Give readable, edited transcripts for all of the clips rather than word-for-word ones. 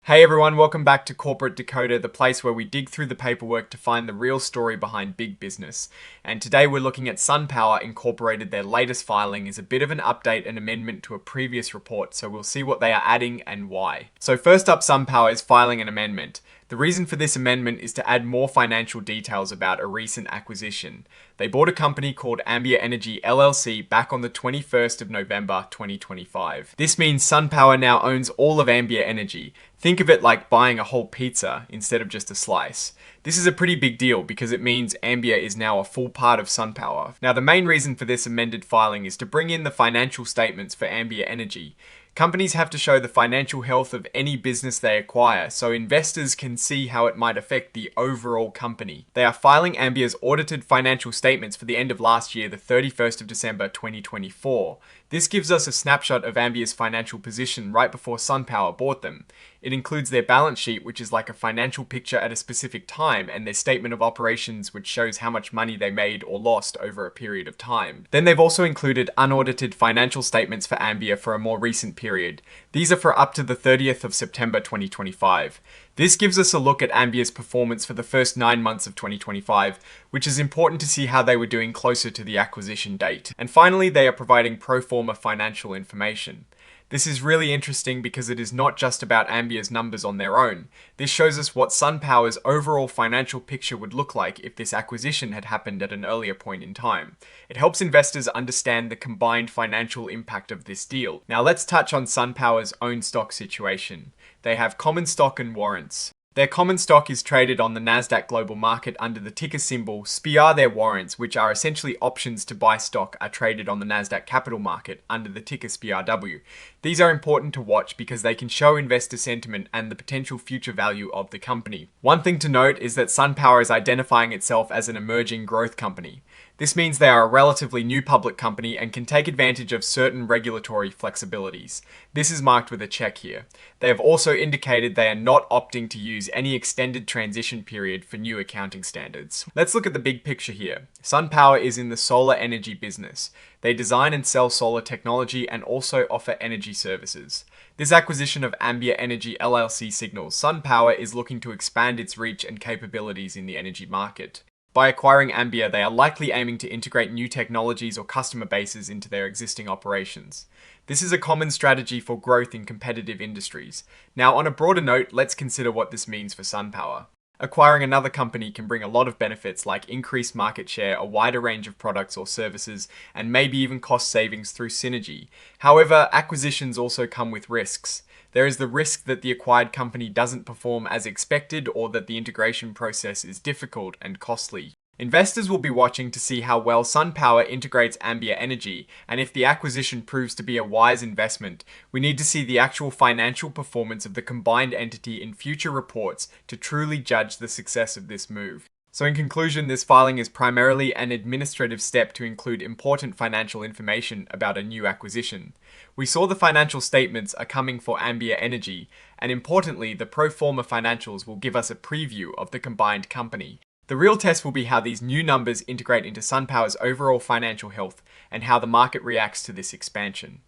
Hey everyone, welcome back to Corporate Decoder, the place where we dig through the paperwork to find the real story behind big business. And today we're looking at SunPower Incorporated. Their latest filing is a bit of an update and amendment to a previous report, so we'll see what they are adding and why. So first up, SunPower is filing an amendment. The reason for this amendment is to add more financial details about a recent acquisition. They bought a company called Ambia Energy LLC back on the 21st of November 2025. This means SunPower now owns all of Ambia Energy. Think of it like buying a whole pizza instead of just a slice. This is a pretty big deal because it means Ambia is now a full part of SunPower. Now the main reason for this amended filing is to bring in the financial statements for Ambia Energy. Companies have to show the financial health of any business they acquire, so investors can see how it might affect the overall company. They are filing Ambia's audited financial statements for the end of last year, the 31st of December 2024. This gives us a snapshot of Ambia's financial position right before SunPower bought them. It includes their balance sheet, which is like a financial picture at a specific time, and their statement of operations, which shows how much money they made or lost over a period of time. Then they've also included unaudited financial statements for Ambia for a more recent period. These are for up to the 30th of September 2025. This gives us a look at Ambia's performance for the first 9 months of 2025, which is important to see how they were doing closer to the acquisition date. And finally, they are providing pro forma financial information. This is really interesting because it is not just about Ambia's numbers on their own. This shows us what SunPower's overall financial picture would look like if this acquisition had happened at an earlier point in time. It helps investors understand the combined financial impact of this deal. Now let's touch on SunPower's own stock situation. They have common stock and warrants. Their common stock is traded on the Nasdaq Global Market under the ticker symbol SPR. Their warrants, which are essentially options to buy stock, are traded on the Nasdaq Capital Market under the ticker SPRW. These are important to watch because they can show investor sentiment and the potential future value of the company. One thing to note is that SunPower is identifying itself as an emerging growth company. This means they are a relatively new public company and can take advantage of certain regulatory flexibilities. This is marked with a check here. They have also indicated they are not opting to use any extended transition period for new accounting standards. Let's look at the big picture here. SunPower is in the solar energy business. They design and sell solar technology and also offer energy services. This acquisition of Ambia Energy LLC signals SunPower is looking to expand its reach and capabilities in the energy market. By acquiring Ambia, they are likely aiming to integrate new technologies or customer bases into their existing operations. This is a common strategy for growth in competitive industries. Now, on a broader note, let's consider what this means for SunPower. Acquiring another company can bring a lot of benefits like increased market share, a wider range of products or services, and maybe even cost savings through synergy. However, acquisitions also come with risks. There is the risk that the acquired company doesn't perform as expected or that the integration process is difficult and costly. Investors will be watching to see how well SunPower integrates Ambia Energy, and if the acquisition proves to be a wise investment, we need to see the actual financial performance of the combined entity in future reports to truly judge the success of this move. So in conclusion, this filing is primarily an administrative step to include important financial information about a new acquisition. We saw the financial statements are coming for Ambia Energy, and importantly, the pro forma financials will give us a preview of the combined company. The real test will be how these new numbers integrate into SunPower's overall financial health and how the market reacts to this expansion.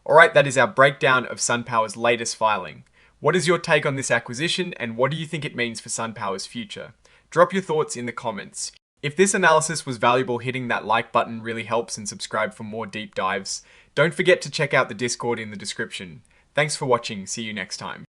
Alright, that is our breakdown of SunPower's latest filing. What is your take on this acquisition, and what do you think it means for SunPower's future? Drop your thoughts in the comments. If this analysis was valuable, hitting that like button really helps, and subscribe for more deep dives. Don't forget to check out the Discord in the description. Thanks for watching, see you next time.